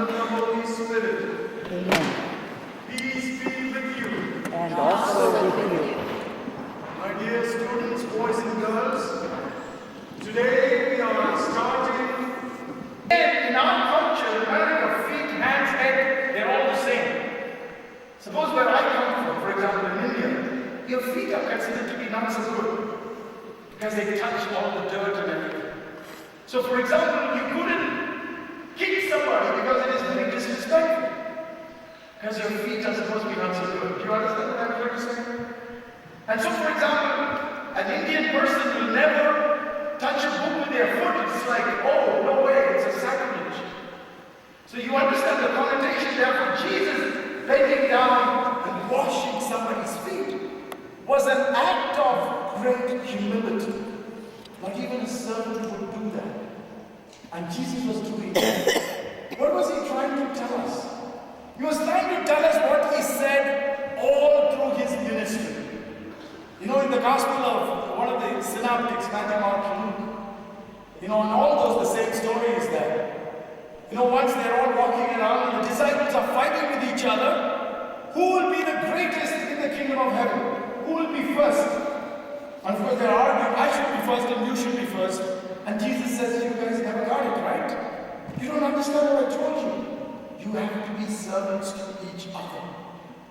of the Holy Spirit. Amen. Peace be with you. And also with you. My dear students, boys and girls, today we are starting. In our culture, America, feet, hands, head, they're all the same. Suppose where I come from, for example, in India, your feet are considered to be not so good because they touch all the dirt and everything. So, for example, you couldn't kick somebody because it is very disrespectful. Because your feet are supposed to be not so good. Do you understand what I'm trying to say? And so, for example, an Indian person will never touch a book with their foot. It's like, oh, no way, it's a sacrilege. So you understand the connotation there for Jesus bending down and washing somebody's feet was an act of great humility. Not even a servant would do that. And Jesus was doing that. What was he trying to tell us? He was trying to tell us what he said all through his ministry. You know, in the Gospel of one of the synoptics, Matthew, Mark, Luke, you know, and all those, the same story is there. You know, once they're all walking around and the disciples are fighting with each other, who will be the greatest in the kingdom of heaven? Who will be first? And of course they're arguing, I should be first and you should be first. And Jesus says, you guys never got it, right? You don't understand what I told you. You have to be servants to each other.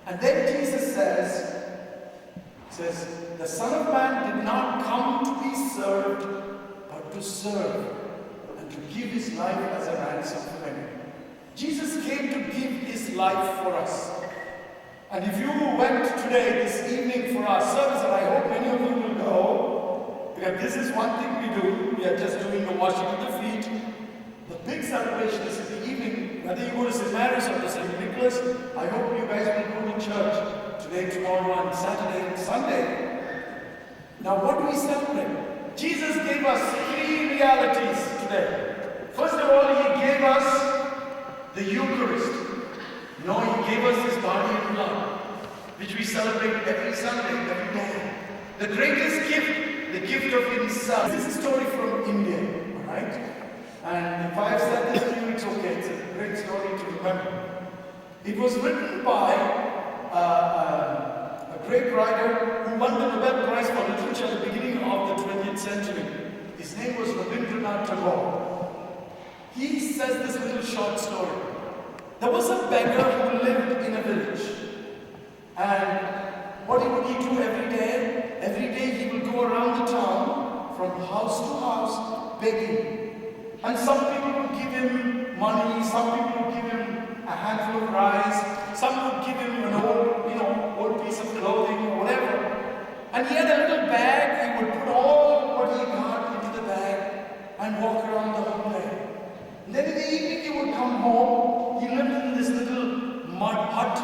And then Jesus says, the Son of Man did not come to be served, but to serve, and to give his life as a ransom for many. Jesus came to give his life for us. And if you went today, this evening, for our service, and I hope many of you will go, because this is one thing we do. We are just doing the washing of the feet. The big celebration is in the evening. Whether you go to St. Mary's or to St. Nicholas, I hope you guys will go to church today, tomorrow, and Saturday and Sunday. Now, what do we celebrate? Jesus gave us three realities today. First of all, he gave us the Eucharist. No, he gave us his body and blood, which we celebrate every Sunday, every day. The greatest gift, the gift of himself. This is a story from India, alright? And if I have said this to you, it's okay. It's a great story to remember. It was written by a great writer who won the Nobel Prize for Literature at the beginning of the 20th century. His name was Rabindranath Tagore. He says this little short story. There was a beggar who lived in a village. And what would he do every day? Every day he would go around the town from house to house begging. And some people would give him money, some people would give him a handful of rice, some would give him an old piece of clothing or whatever. And he had a little bag. He would put all what he got into the bag and walk around the whole day. And then in the evening he would come home. He lived in this little mud hut.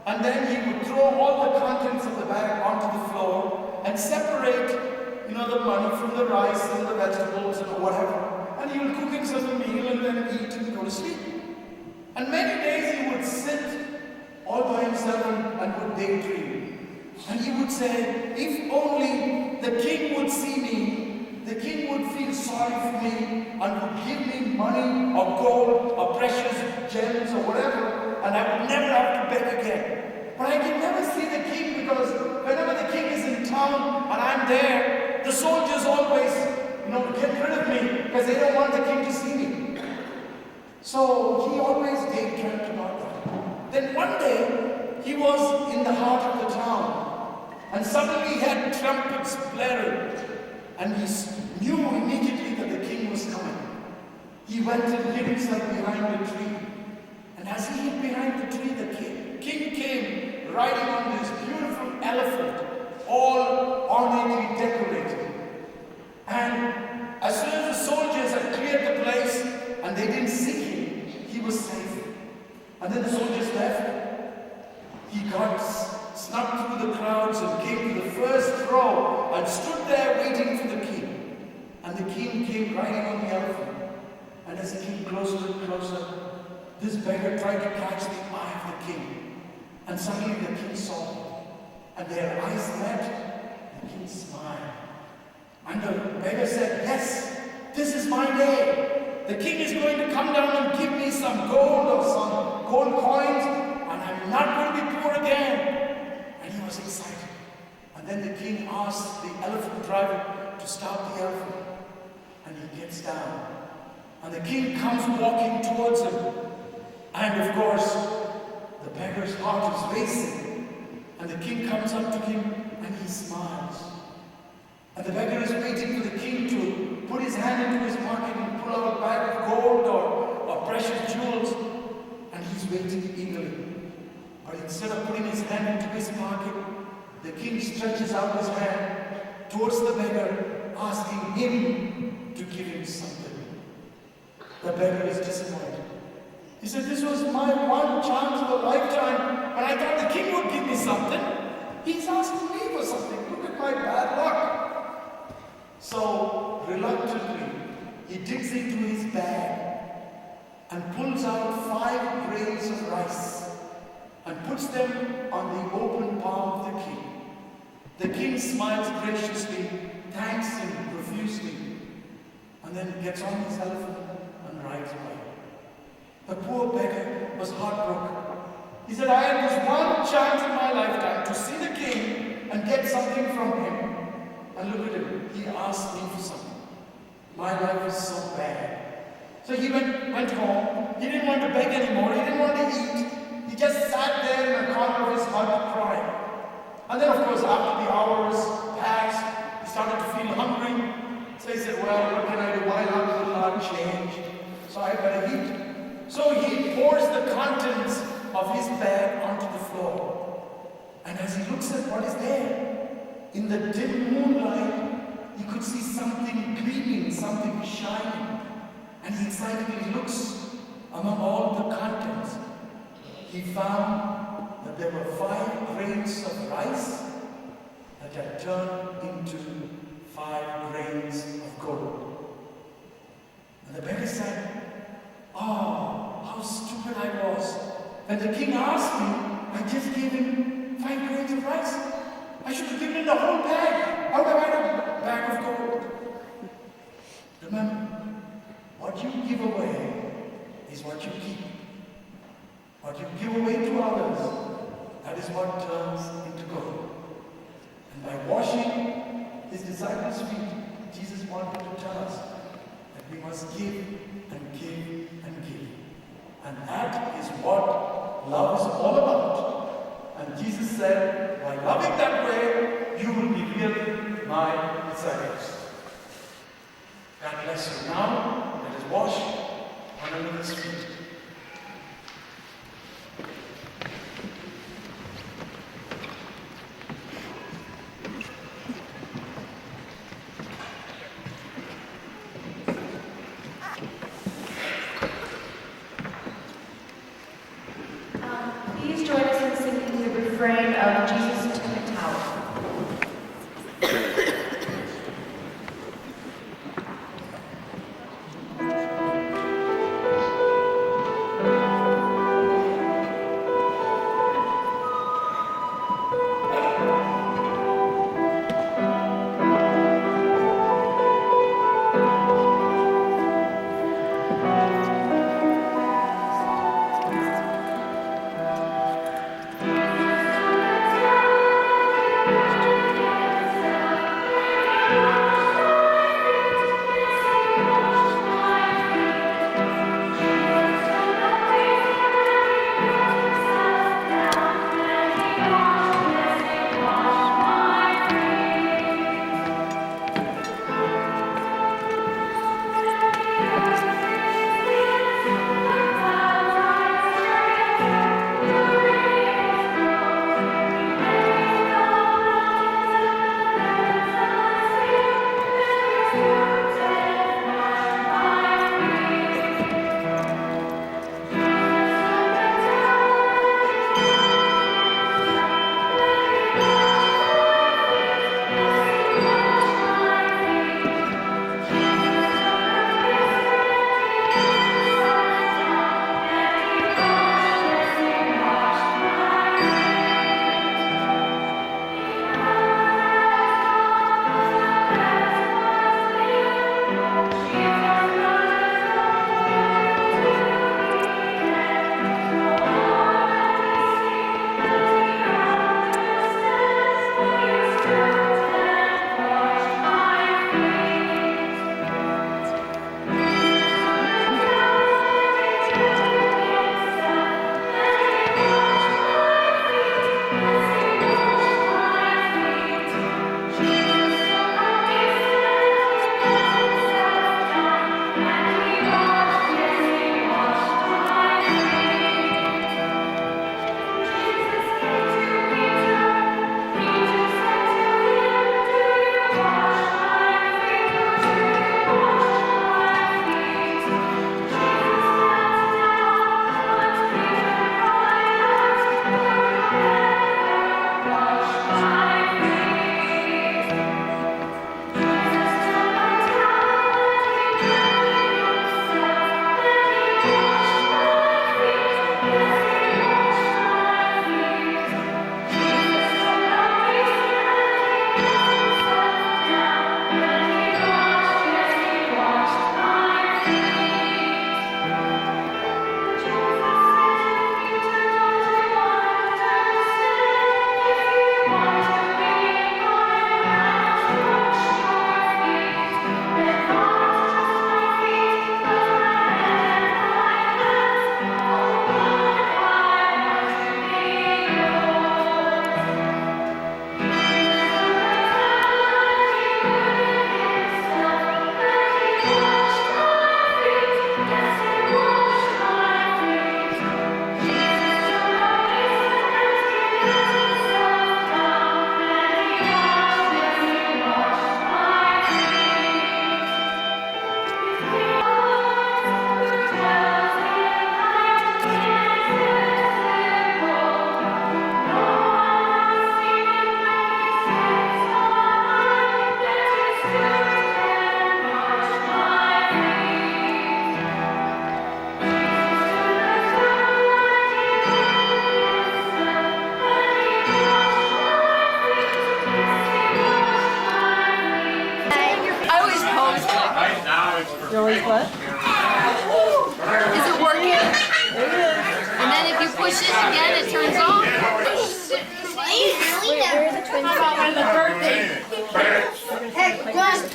And then he would throw all the contents of the bag onto the floor and separate, the money from the rice and the vegetables and whatever. And he would cook himself a meal and then eat and go to sleep. And many days he would sit all by himself and would daydream. And he would say, if only the king would see me, the king would feel sorry for me and would give me money or gold or precious gems or whatever, and I would never have to beg again. But I can never see the king because whenever the king is in town and I'm there, the soldiers always, get rid of me because they don't want the king to see me. So he always daydreamed about that. Then one day, he was in the heart of the town and suddenly he had trumpets blaring and he knew immediately that the king was coming. He went and hid himself behind a tree. And as he hid behind the tree, the king came riding on this beautiful elephant, all ornately decorated. And as soon as the soldiers had cleared the place and they didn't see him, he was safe. And then the soldiers left. He got snuck through the crowds and came to the first row and stood there waiting for the king. And the king came riding on the elephant. And as he came closer and closer, this beggar tried to catch the eye of the king. And suddenly the king saw him. And their eyes met. The king smiled. And the beggar said, yes, this is my day. The king is going to come down and give me some gold asks the elephant driver to stop the elephant. And he gets down. And the king comes walking towards him. And of course, the beggar's heart is racing. And the king comes up to him and he smiles. And the beggar is waiting for the king to put his hand into his pocket and pull out a bag of gold or precious jewels. And he's waiting eagerly. But instead of putting his hand into his pocket, the king stretches out his hand towards the beggar, asking him to give him something. The beggar is disappointed. He said, this was my one chance of a lifetime, and I thought the king would give me something. He's asking me for something. Look at my bad luck. So, reluctantly, he digs into his bag and pulls out 5 grains of rice and puts them on the open palm of the king. The king smiles graciously, thanks him profusely, and then gets on his elephant and rides away. The poor beggar was heartbroken. He said, I had this one chance in my lifetime to see the king and get something from him. And look at him, he asked me for something. My life is so bad. So he went home. He didn't want to beg anymore. He didn't want to eat. He just sat there in the corner of his hut crying. And then, of course, after the hours passed, he started to feel hungry. So he said, well, what can I do? My luck will not change. So I better eat. So he pours the contents of his bag onto the floor. And as he looks at what is there, in the dim moonlight, he could see something gleaming, something shining. And he excitedly looks among all the contents. He found that there were 5 grains of rice that had turned into 5 grains of gold. And the beggar said, oh, how stupid I was. When the king asked me, I just gave him 5 grains of rice. I should have given him the whole bag. How have I got a bag of gold? Remember, what you give away is what you keep. What you give away to others, that is what turns into gold. And by washing his disciples' feet, Jesus wanted to tell us that we must give and give and give. And that is what love is all about. And Jesus said, by loving that way, you will be really my disciples. God bless you. Now, let us wash one another's feet. Please join us in singing the refrain of Jesus to the Tower.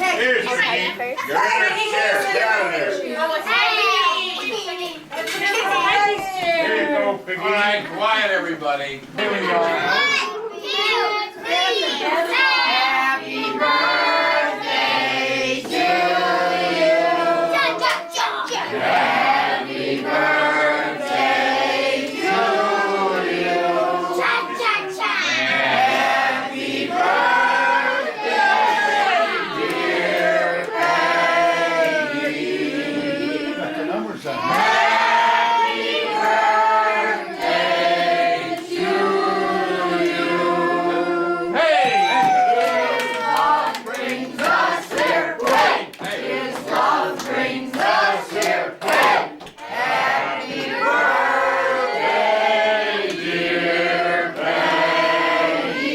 Here's the key. You're in your chair. Get out of there. Here you go, Piggy. All right, quiet, everybody. Here we go. Happy birthday to you. Happy birthday to you. Happy birthday, dear Peggy. Got the numbers on. Happy birthday to you. Hey! Love brings us here. His love brings us here. Happy birthday, dear Peggy.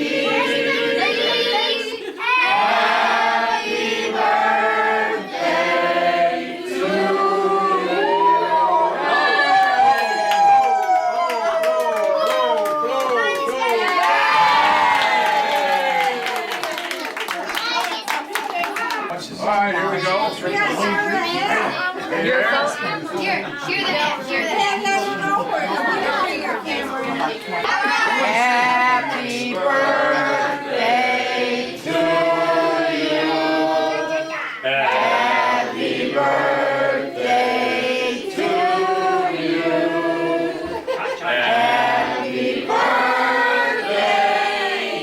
Happy birthday to you. All right, here we go. Here the Happy birthday to you. Happy birthday to you. Happy birthday,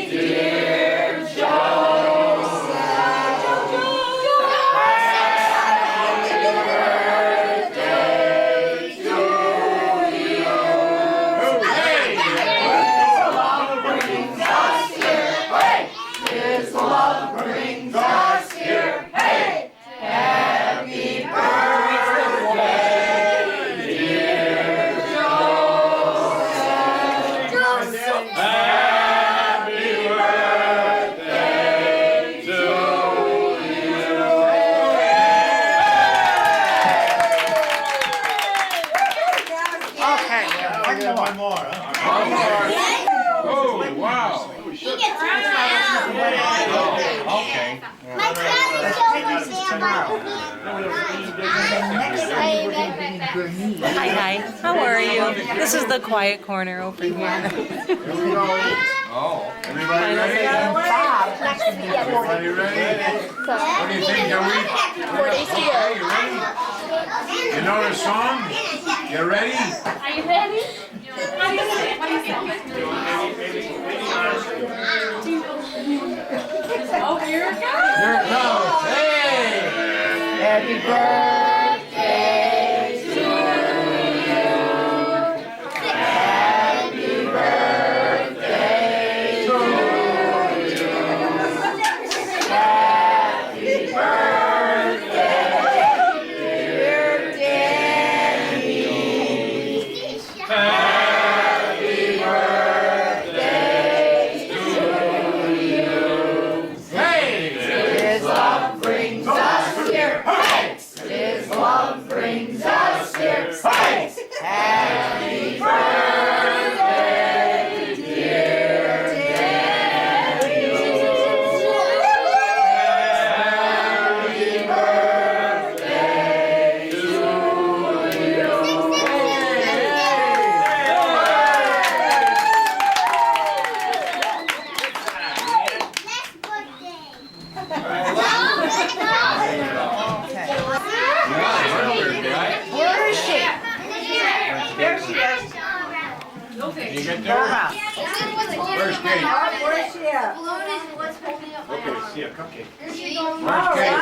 dear Joseph. Happy birthday to you. His love brings us here. Hey! Happy birthday, dear Joseph. Happy birthday to Okay, one more, huh? One more. Oh, wow. Okay. My cousin showed me Hi, hi. How are you? This is the quiet corner over here. Here we go. Oh. Everybody ready? Everybody ready? What do you think, Joey? Okay, you ready? You know the song? You ready? Are you ready? Oh, here it goes. Here it comes. Hey! Happy birthday to you. Happy birthday to you. Happy birthday, dear Daddy. Happy birthday to you. Hey! His love brings us here. His love brings us here. Happy birthday, dear Daddy. Happy birthday to you. Where is she? There she is. You get there? Where's Kate? Where is she at? Okay, see a cupcake. All Where's Kate?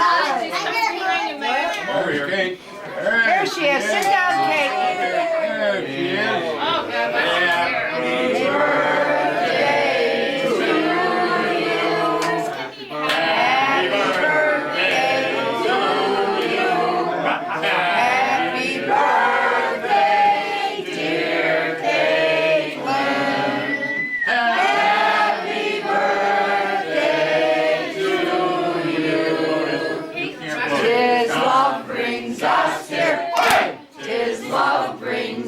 right. Where's Kate? There she is. Sit down, Kate. There she is. Happy Birthday to you. Happy birthday to you. Happy birthday, dear Caitlin. Happy birthday to you. His love brings us here. His love brings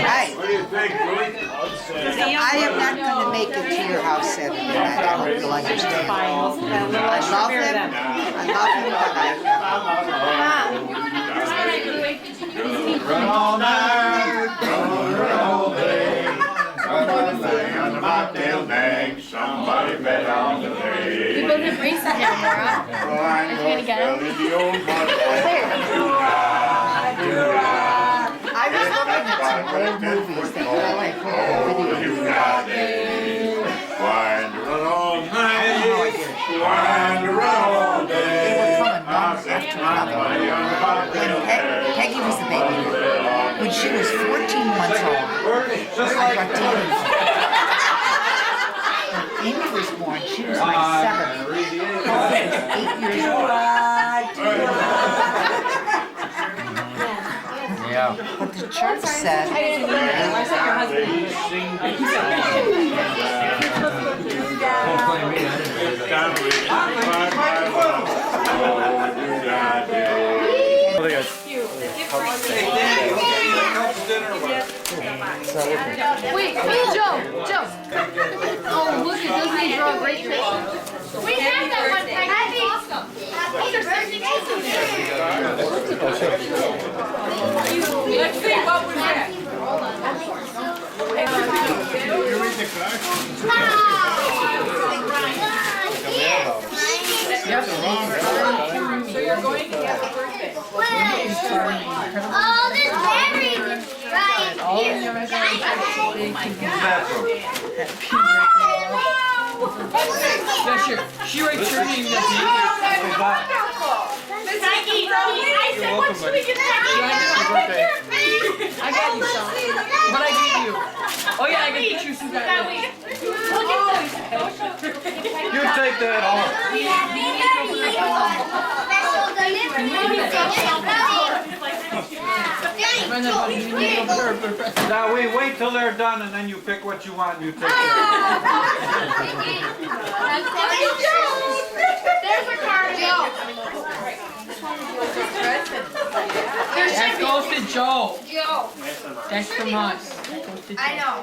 Right. What do you think, Louis? I am not going to make it to your house Saturday night. I hope you'll understand. I love him. I love him, but Run all night, run all day. Run all day on the mocktail bank. Somebody bet on the day. We both have braces now, Laura. Gonna get him? In the old mud. I was looking at some old movies that were like Wind to run all night, wind to run all day. I'll set my money on the mocktail bank. Peggy was the baby. When she was 14 months old, I got Amy. When Amy was born, she was my 7th. 8 years old. Yeah. But the church said, Wait, Joe. Oh, look, it doesn't he draw a great picture? We have that one. Happy. Let's see what we get. So you're going to get the birthday. Oh, this berry is right here. Oh my God. She writes your name. I said, what should we get? I got you some. What I gave you? Oh yeah, I can get you some. Look at You take that off. Now wait till they're done and then you pick what you want and you take it. There's a card. That goes to Joe. That's from us. I know.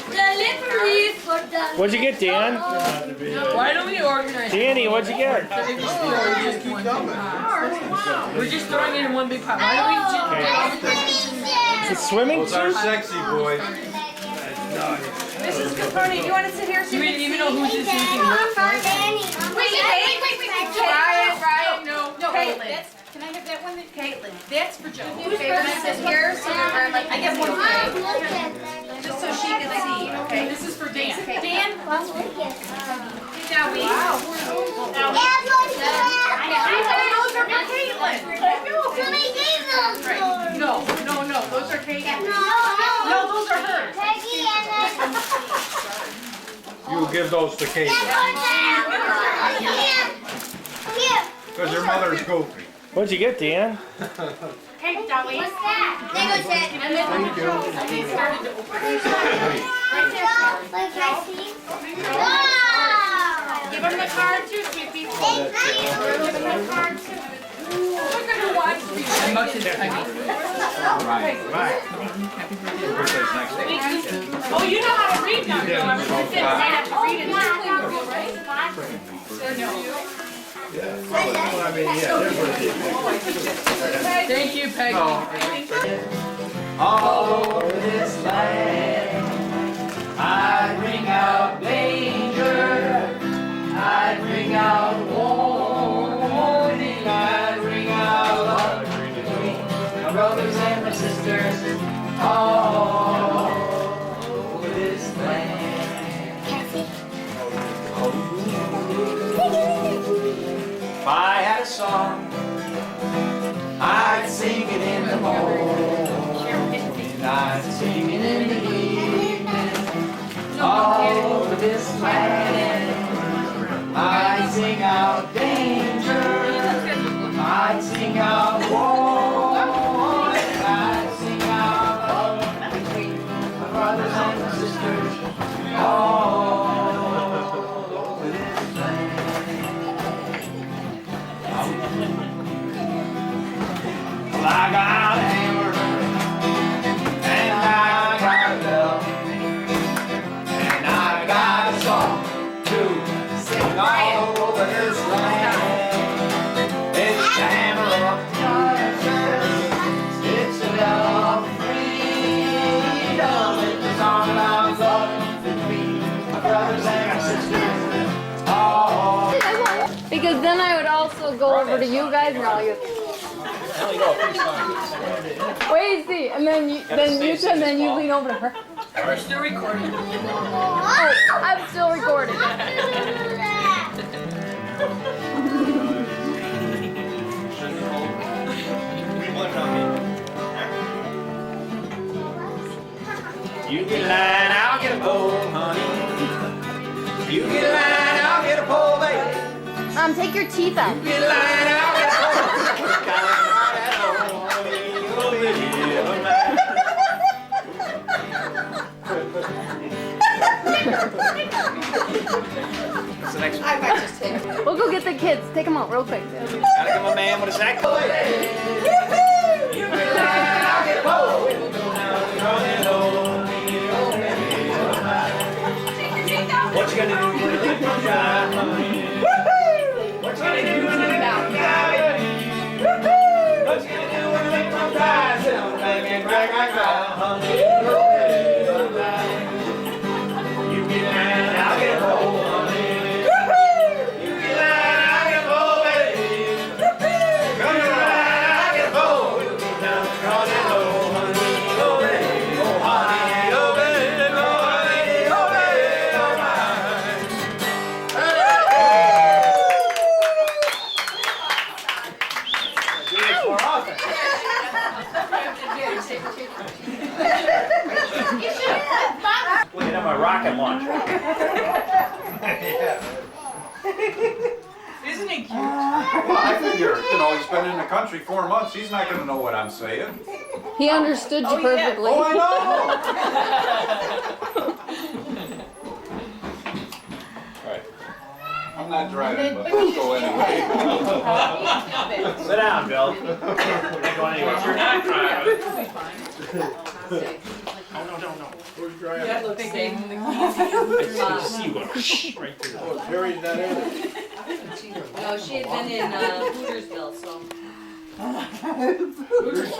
Delivery for the. What'd you get, Dan? Why don't we organize? Danny, what'd you get? We're just throwing it in one big pot. Why don't we just get all the presents? It's swimming suit? Sexy boys. Mrs. Capone, do you want to sit here? Do we even know who's this using? Wait. Ryan, no. Caitlin. Can I have that one? Caitlin. That's for Joe. Okay, can I sit here so you're like, I guess one just so she can see, okay? This is for Dan. Dan? Now we. Wow. Those are for Caitlin. No, those are Caitlin. No, those are hers. You give those to Kate. Because your mother's goofy. What'd you get, Dan? Hey, Dolly. What's that? Wow! Give him the card too, sweet people. Thank you. Give him the card too. We're gonna watch how much is Oh, you know how to read now, Joe. I'm sure you have to read it. Thank you, Peggy. All over this land, I'd ring out danger, I'd ring out warning, I'd ring out love between my brothers and my sisters, all over this land. If I had a song, I'd sing it in the morning, I'd sing it in the evening, all over this land. I'd sing out danger, I'd sing out war, I'd sing out love between my brothers and my sisters, all over this land. Well, I got a hammer and I got a bell and I got a song to sing all over this land. It's the hammer of God, it's the bell of freedom, it's the song of love to me, my brothers and my sisters. Oh. Because then I would also go over to you guys and all you. Wait, see, and then you said, then you lean over to her. We're still recording. Oh, I'm still recording. You get a line, I'll get a pole, honey. You get a line, I'll get a pole, baby. Take your teeth out. You get a line, I'll get a pole. What's the next one? We'll go get the kids. Take them out real quick. Gotta give my man with a sack. You get a line, I'll get a pole. What you gonna do when you come down, honey? What you gonna do when you come down? What you gonna do when you come down? Sit on the bank and cry, honey. You get mad, I'll get a pole, honey. You get mad, I'll get a pole, baby. Come get mad, I'll get a pole. We'll go down the garden, oh, honey, oh, baby, oh, honey, oh, baby, oh, honey, oh, baby, oh, my. Wait, I'm a rocket launcher. Isn't it cute? Well, I figure, he's been in the country 4 months. He's not going to know what I'm saying. He understood you perfectly. Oh, I know. All right. I'm not driving, but let's go anyway. Sit down, Bill. Not going anywhere. You're not driving. Who's driving? Yeah, look, they gave him the I see you going right through. Oh, Terry's not in it. No, she had been in Hootersville, so. Hooters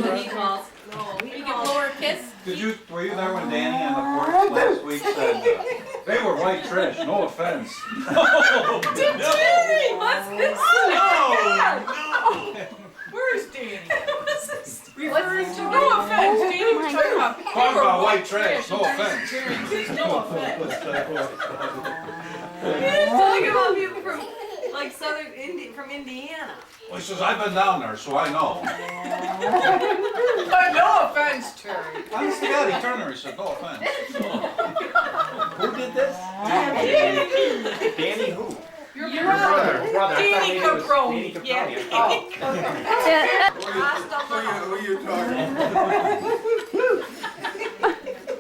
restaurant? We can blow her a kiss. Were you there when Danny on the porch last week said they were white trash? No offense. What's this? Where's Danny? Referring to no offense. Danny was talking about Talk about white trash. No offense. No offense. Talking about people from like from Indiana. Well, he says, I've been down there, so I know. No offense, Terry. Honest to God, he turned there, he said, no offense. Who did this? Danny who? Your Brother. Danny Caprone. Danny Caprone. Yeah. Oh. Who are you talking?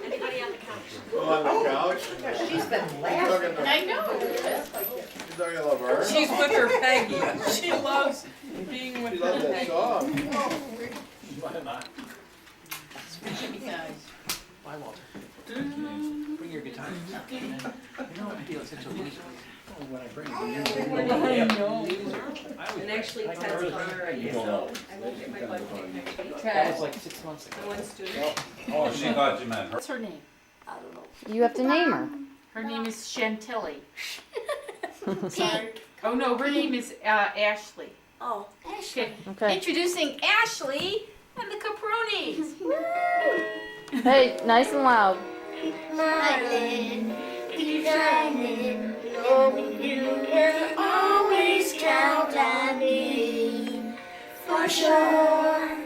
Anybody on the couch? On the couch? She's been laughing. I know. She's talking about her? She's with her Peggy. She loves being with her Peggy. song. Why not? Why, Walter? Bring your guitar. You know, I feel such a loser. When I bring it, And actually, Ted's brother, I guess. I won't get my butt kicked next week. that was like 6 months ago. One student. Oh, she thought you meant her. What's her name? I don't know. You have to name her. Her name is Chantilly. Oh no, her name is Ashley. Oh, Okay. Okay. Introducing Ashley and the Capronis. Hey, nice and loud. Smiling, keep shining, knowing you will always count on me. For sure,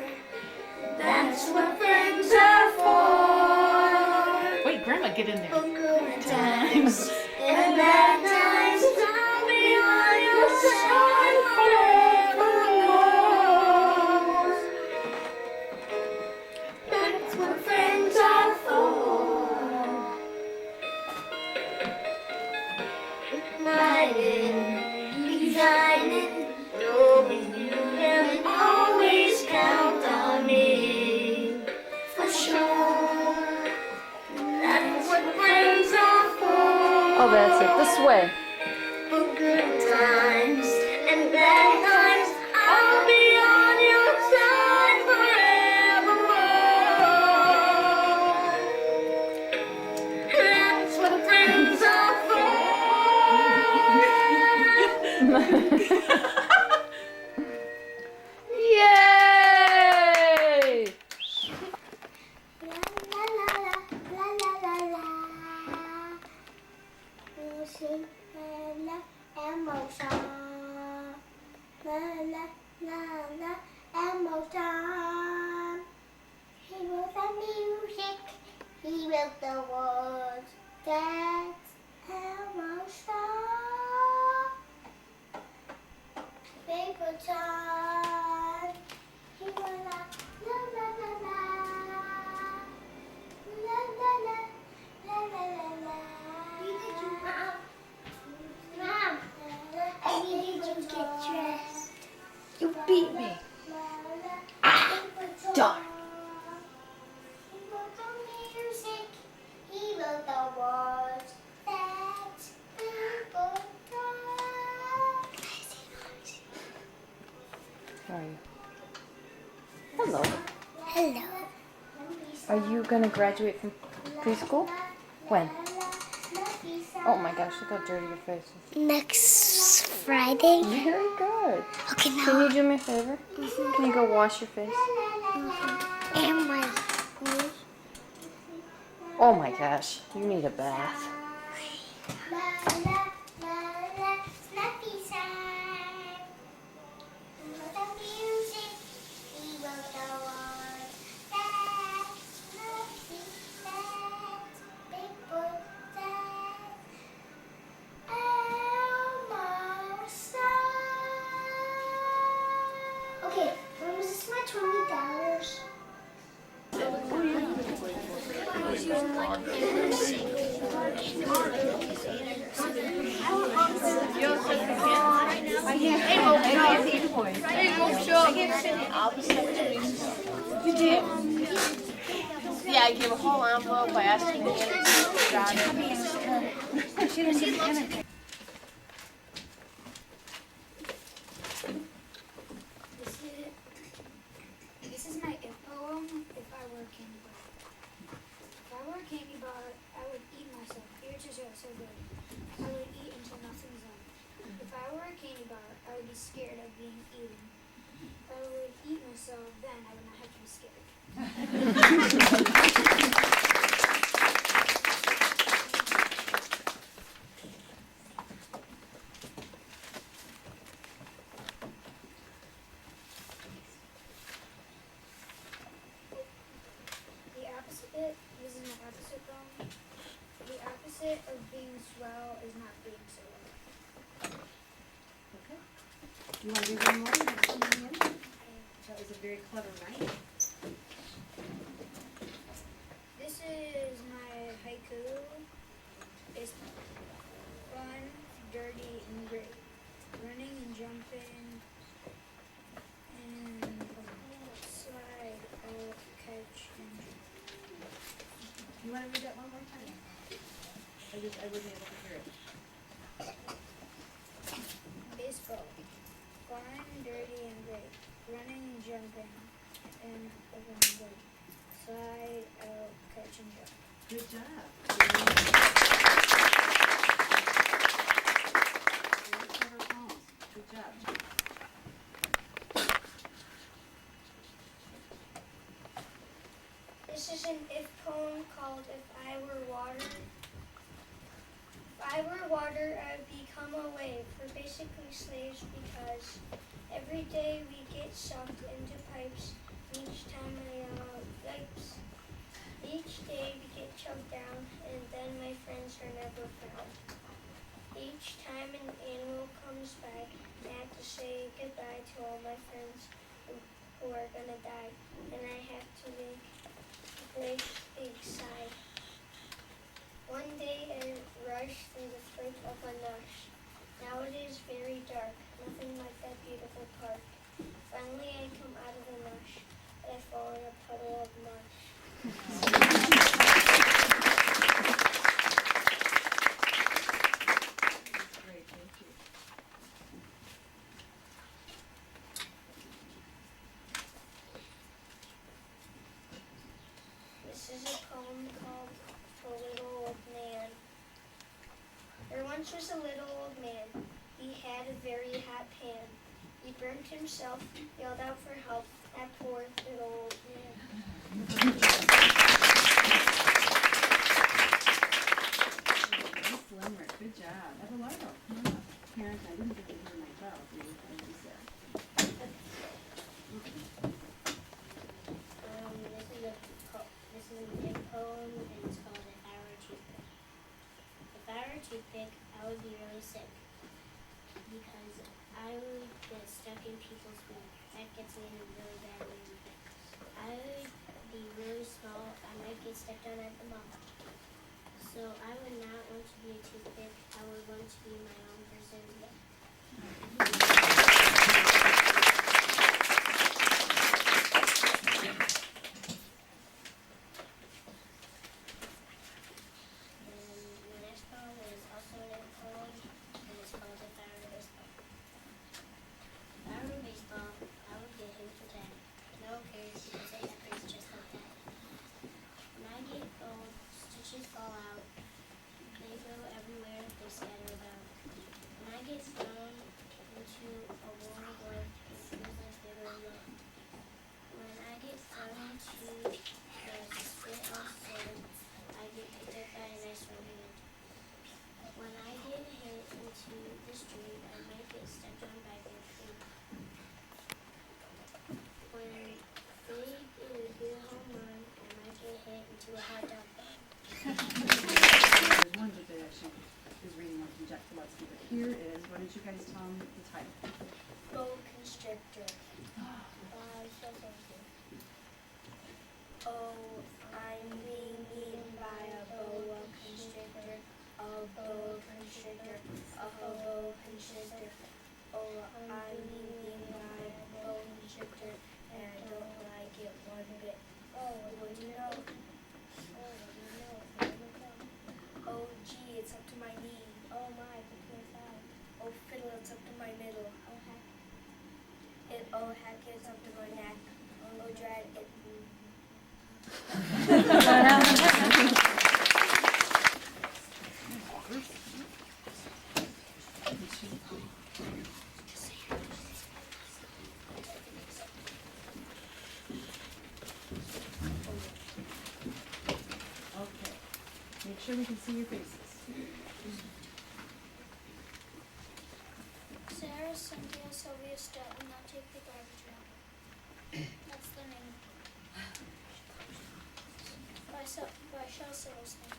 that's what friends are for. Wait, Grandma, get in there. For good times and bad times, I'll be on your side forevermore. That's what friends are for. Smiling, keep shining, This way. For good times and bad times, I'll be on your side forevermore. That's what friends are Yay! La la la la la la la. Music and emotion. La la la la emotion. He wrote the music. He wrote the words. That's emotion. Paper time. He wrote la la la la la. La la la la la la la. Mom, I need you to get dressed. You beat me. Done. He wrote the music. He wrote the words. That's people talk. How are you? Hello. Hello. Are you gonna graduate from preschool? When? Oh my gosh, look how dirty your face is. Next Friday. Very good. Okay, Can now. you do me a favor? Can you go wash your face? And my Oh my gosh, you need a bath. Snappy side. He wrote the music. He wrote the words. That's snappy. That's big book. That's Elmo side. Okay, when was this my $20? Yeah, I gave a whole envelope. I asked him to get it. This is my if poem if I were a candy bar. If I were a candy bar, I would eat myself. Ear to tail, so good. I would eat until nothing's left. If I were a candy bar, I would be scared of being eaten. If I would eat myself, then I would not have to be scared. The opposite, this is my opposite poem. The opposite of being swell is not being so well. You want to do one more? That was a very clever night. This is my haiku. It's fun, dirty, and great. Running and jumping and slide, I'll catch and jump. You want to read that one more time? I wasn't able to hear it. Baseball. Fun, dirty, and great. Running and jumping and great. Slide, I'll catch and jump. Good job. Good job. This is an if poem called If I Were Water. If I were water, I would become a wave. We're basically slaves because every day we get sucked into pipes. And each time I yell out, yipes. Each day we get choked down, and then my friends are never found. Each time an animal comes by, I have to say goodbye to all my friends who are gonna die, and I have to make a great big sigh. One day I rushed through the throat of a lush. Now it is very dark, nothing like that beautiful park. Finally I come out of the lush, but I fall in a puddle of mush. once was a little old man. He had a very hot pan. He burnt himself, yelled out for help. That poor little old man. Good job. Evelito, come on up. Parents, I didn't get to hear myself. What you said. This is a big poem, and it's called If I Were a Toothpick. If I were a toothpick, I would be really sick, because I would get stuck in people's food. That gets me in a really bad mood. I would be really small. I might get stepped on at the mall. So I would not want to be a toothpick. I would want to be my own person. There's one book that actually is reading one from Jack Gillespie, but here is, what did you guys tell me the title? Boa constrictor. Oh, I'm being eaten by a boa constrictor. A boa constrictor. A boa constrictor. Oh, I'm being eaten by a boa constrictor, and I don't like it one bit. Oh, what do you know? Oh, gee, it's up to my knee. Oh my, look at that. Oh, fiddle, it's up to my middle. Oh heck. Oh heck, it's up to my neck. Oh, dread, it. Okay. Make sure we can see your faces. Sarah, Cynthia, Sylvia, Stella, and not take the garbage out. That's the name. By Shel Silverstein.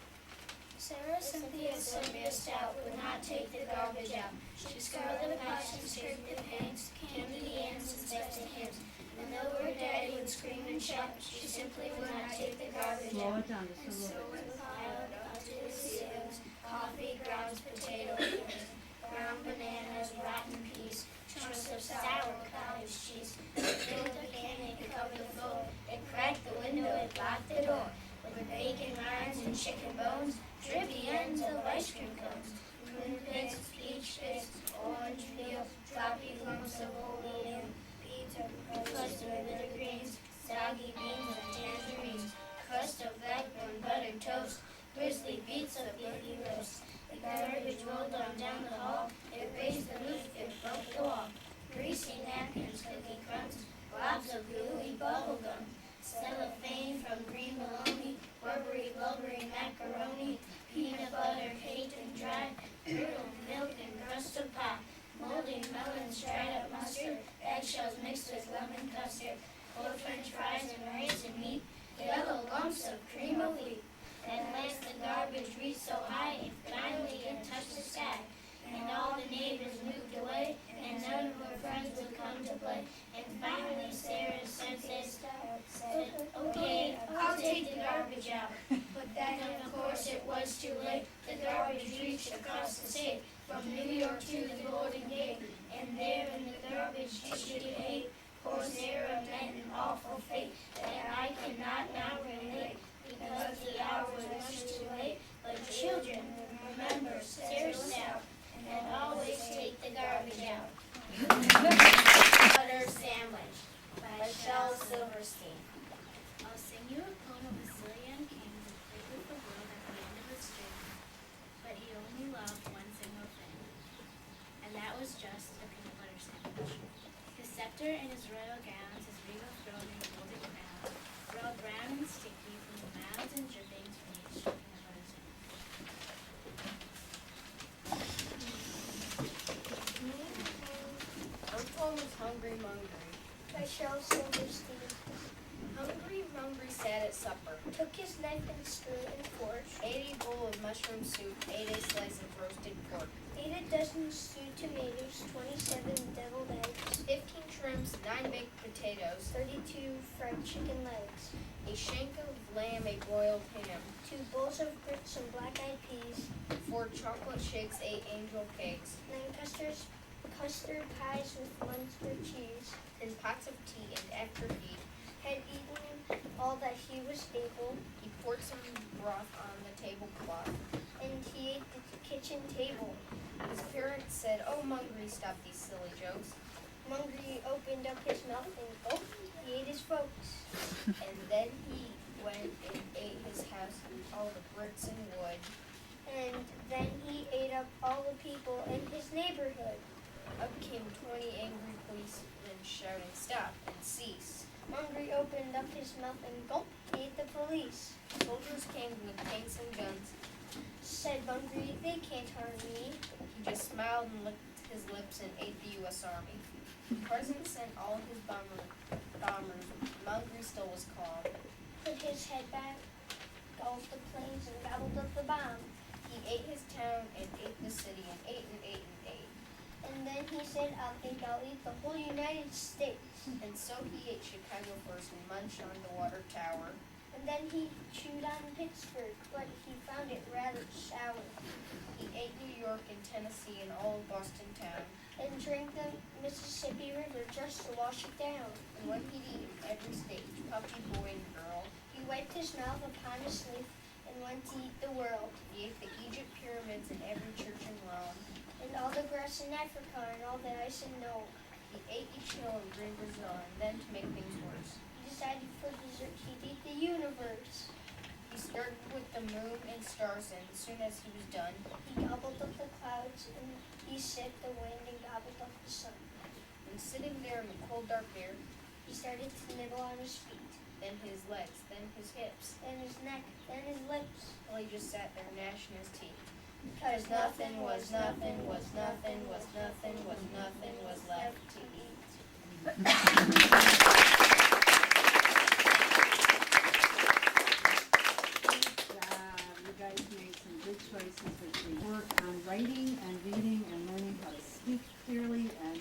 Sarah, Cynthia, Sylvia Stout would not take the garbage out. She'd scour the pots and scrape the pans, candy the ends and stuff the hams. And though her daddy would scream and shout, she simply would not take the garbage Slow out. it down just And a so little would bit. pile up to the ceilings, coffee, grounds, potato peelings, brown bananas, rotten peas, chunks of sour cottage cheese. It filled the can, it covered the floor, it cracked the window, it locked the door. With bacon rinds and chicken bones, drippy ends of ice cream cones, prune pits, peach pits, orange peel, droppy lumps of oleum, beads of clustered bitter greens, soggy beans and tangerines, crust of blackburn buttered toast, grizzly beets of beefy roast. The garbage rolled on down the hall, it raised the roof, it broke the wall. Greasy napkins, cookie crumbs, globs of gooey bubble gum, cellophane from green bologna, rubbery, blubbery macaroni, peanut butter caked and dry, curdled milk and crust of pie, moldy melons, dried up mustard, eggshells mixed with lemon custard, cold French fries and raisin meat, yellow lumps of cream of wheat. At last the garbage reached so high, it finally it touched the sky. And all the neighbors moved away, and none of her friends would come to play. And finally Sarah said, okay, I'll take the garbage out. But then of course it was too late. The garbage reached across the state, from New York to the Golden Gate. And there in the garbage she ate, poor Sarah met an awful fate that I cannot now relate, because the hour was much too late. But children, remember Sarah Stout, and always take the garbage out. Butter Sandwich by Shel Silverstein. I'll sing you a poem of a silly young king who played with the world at the end of a string, but he only loved one single scepter and his royal gowns, his regal throne and golden crown, were all brown and sticky from the mouths and drippings from each dripping of his hand. Our poem is Hungry Mungry. By Charles Silverstein. Hungry Mungry sat at supper, Took his knife and spoon and fork. ate a bowl of mushroom soup, ate a slice of roasted pork, Ate a dozen stewed tomatoes, 27 deviled eggs, 15 shrimps, 9 baked potatoes, 32 fried chicken legs, a shank of lamb, a boiled ham, 2 bowls of grits and black-eyed peas, 4 chocolate shakes, 8 angel cakes, 9 custard pies with Munster cheese. 10 pots of tea, and after he Had eaten all that he was able, he poured some broth on the tablecloth. and he ate the kitchen table. His parents said, "Oh, Mungry, stop these silly jokes." Mungry opened up his mouth and he ate his folks. And then he went and ate his house and all the bricks and wood. And then he ate up all the people in his neighborhood. Up came 20 angry policemen shouting, "Stop and cease." Mungry opened up his mouth and he ate the police. Soldiers came with tanks and guns. Said Mungry, they can't harm me. He just smiled and licked his lips and ate the U.S. Army. The president sent all his bombers. Mungry still was calm. Put his head back, gulped the planes and gobbled up the bomb. He ate his town and ate the city and ate and ate and ate. And then he said, I think I'll eat the whole United States. And so he ate Chicago first and munched on the water tower. And then he chewed on Pittsburgh, but he found it rather sour. He ate New York and Tennessee and all of Boston town. And drank the Mississippi River just to wash it down. And when he'd eaten every state, puppy, boy, and girl, He wiped his mouth upon his sleeve and went to eat the world. he ate the Egypt pyramids and every church in Rome. And all the grass in Africa and all the ice in Nome. He ate each hill in Green Brazil, and then to make things worse, He decided for dessert he'd eat the universe. he started with the moon and stars, and as soon as he was done, He gobbled up the clouds and he sipped the wind and gobbled up the sun. and sitting there in the cold dark air, He started to nibble on his feet, then his legs, then his hips, then his neck, then his lips. while he just sat there gnashing his teeth. Because Nothing was nothing was nothing was nothing was nothing was left to eat. You guys made some good choices as we work on writing and reading and learning how to speak clearly and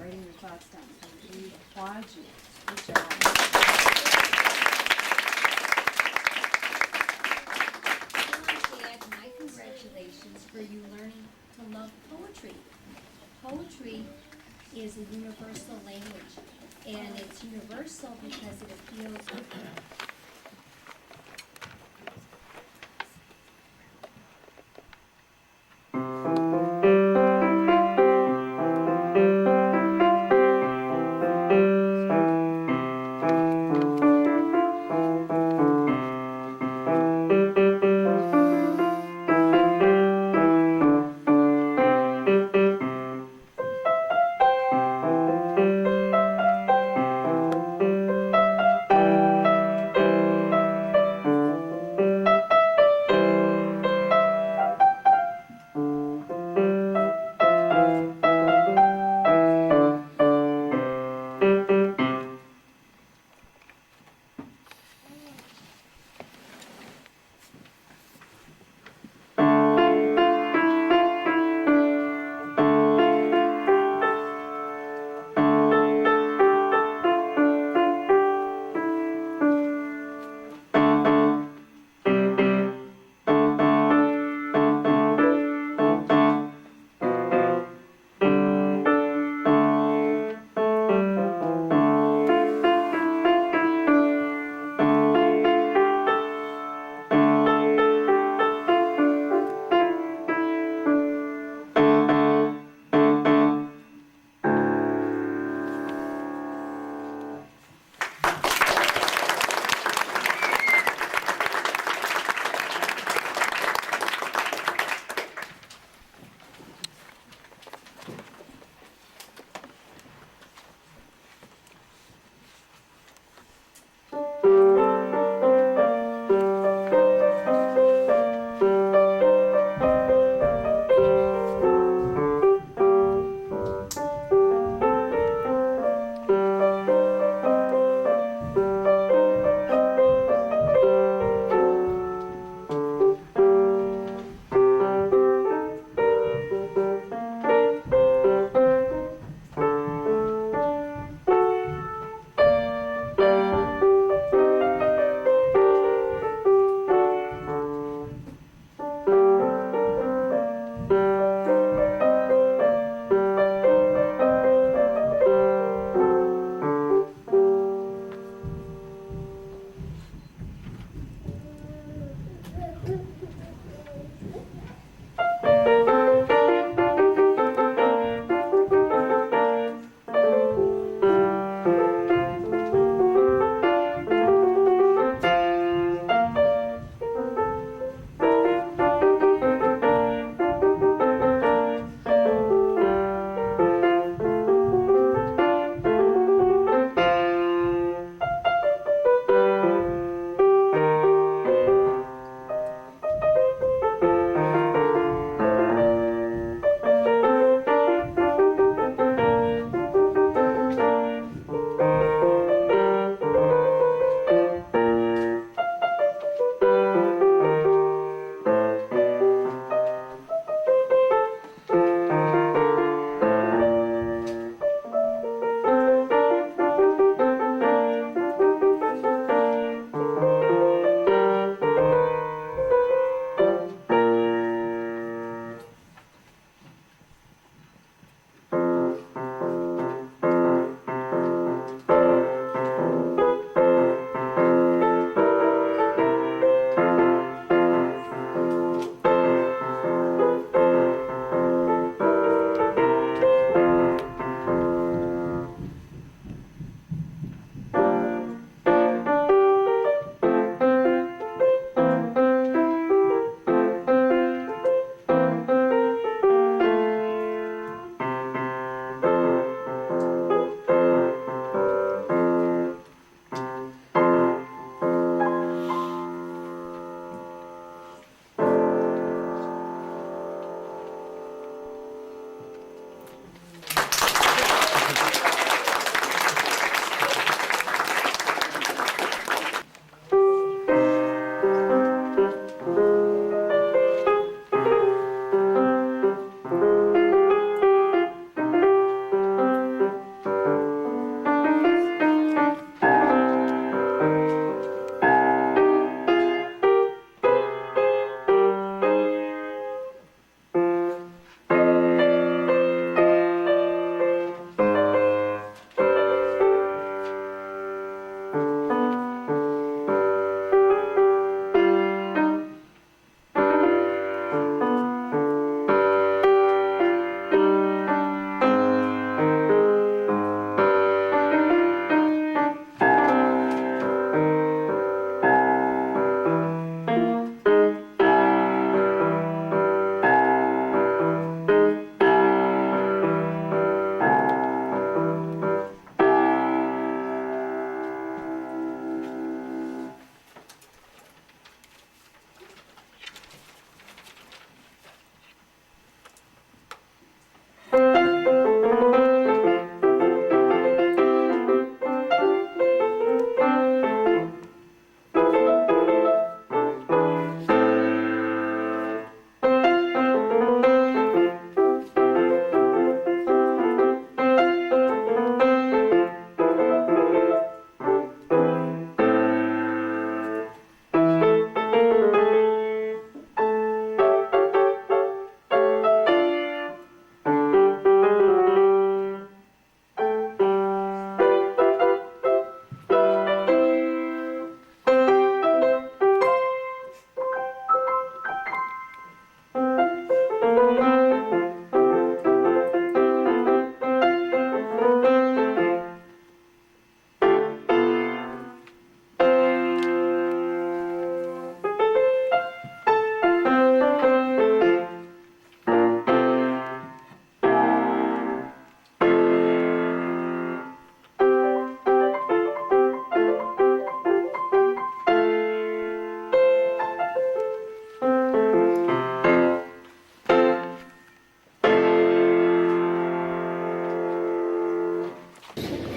writing your thoughts down. So we applaud you. Good job. I want to add my congratulations for you learning to love poetry. Poetry is a universal language, and it's universal because it appeals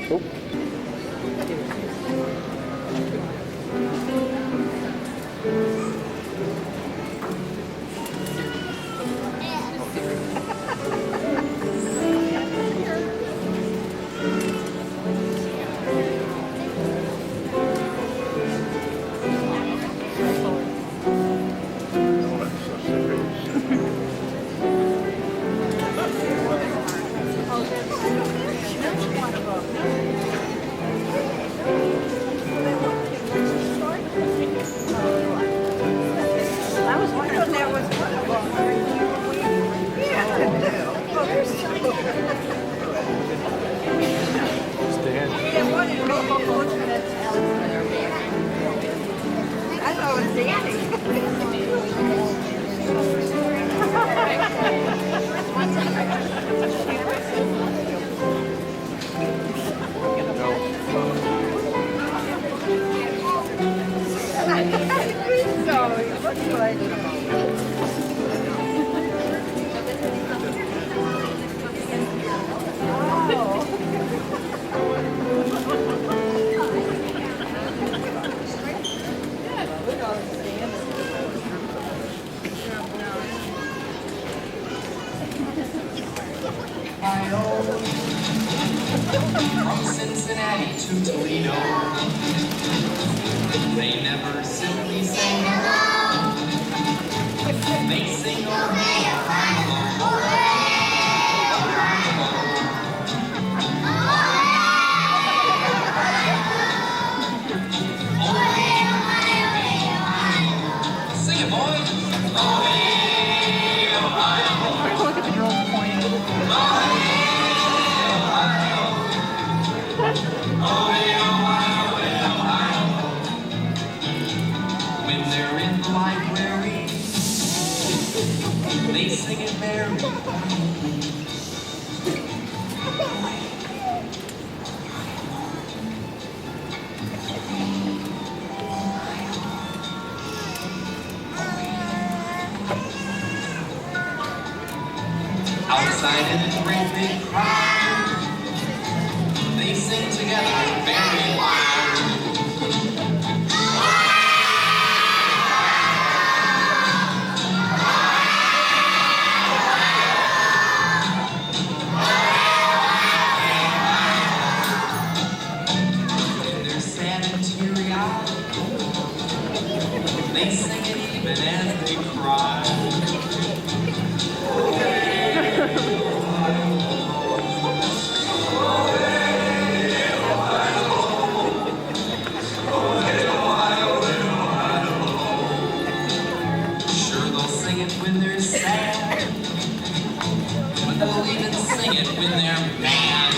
From Cincinnati to Toledo, they never simply say hello. They sing hooray, Ohio, sing it, boys. Ohio, Ohio. Look at the girls pointing. When they're in the library, they sing it merry. Outside in the great big crowd, they sing together very loud. When they're sad and teary-eyed, they sing it even as they cry. Sure, they'll sing it when they're sad, but they'll even sing it when they're mad.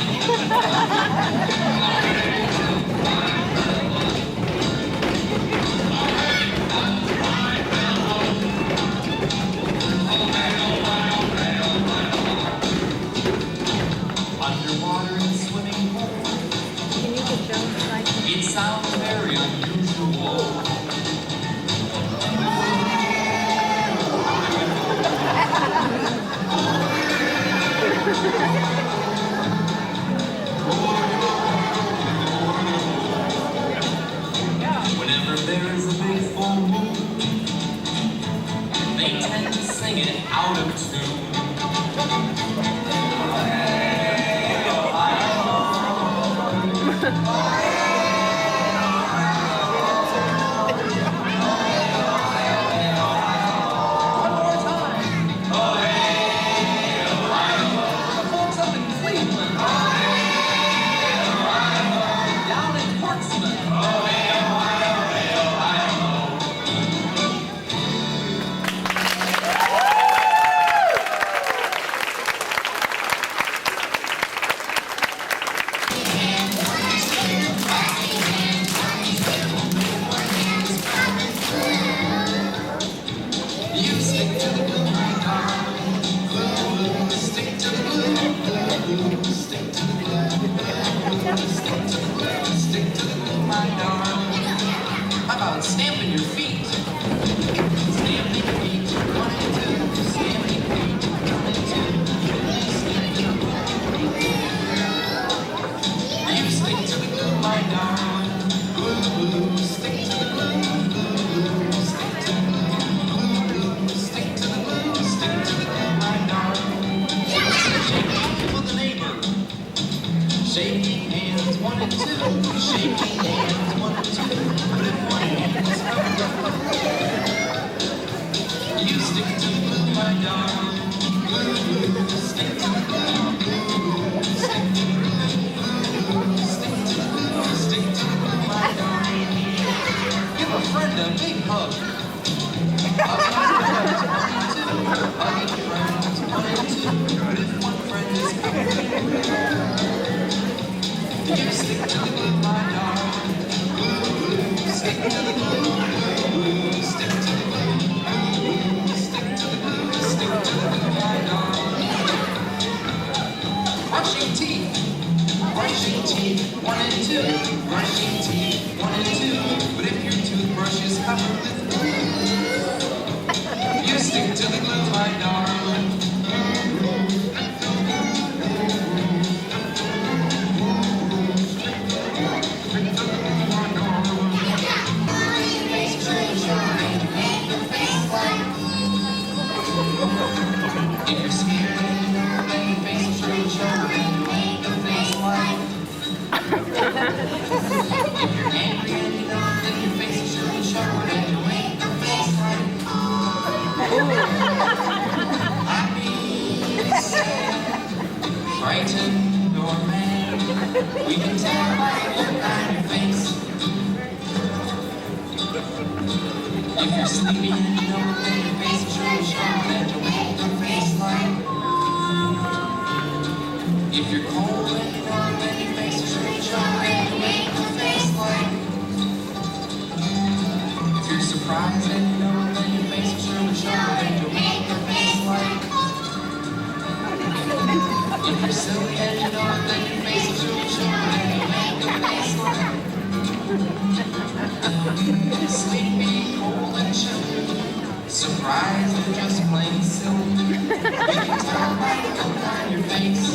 Underwater and swimming hole, it sounds very unusual. Whenever there is a big full moon, they tend to sing it out of tune. Folks up in Cleveland, down in Portsmouth, shaking hands, 1 and 2. Shaking hands, 1 and 2. But if one hand is covered, you stick to the glue, my darling. Stick to the glue. Stick to the glue. Stick to the glue. Stick to the glue, my darling. Give a friend a big hug. Hug your friends, 1 and 2. But if one friend is covered, you stick to the glue, my darling. Stick to the glue. Stick to the glue. Stick to the glue. Stick to the glue, my darling. Brushing teeth. Brushing teeth. 1 and 2. Brushing teeth. 1 and 2. But if your toothbrush is covered with glue, you stick to the glue, my darling. If you're scared and you know that your face will surely show, then you make a face like. If you're angry and you know that your face will surely show, then you make a face like. Happy, sad, frightened, or mad, we can tell by the look on your face. If you're sleepy and you know that your face will surely show, then you make a face like. If you're cold and you know that your face will surely show, then you make a face like. If you're surprised and you know that your face will surely show, then you make a face like. If you're silly and you know that your face will surely show, then you make a face like. Sleepy, cold and chilly, surprised and just plain silly, you can tell by the look on your face.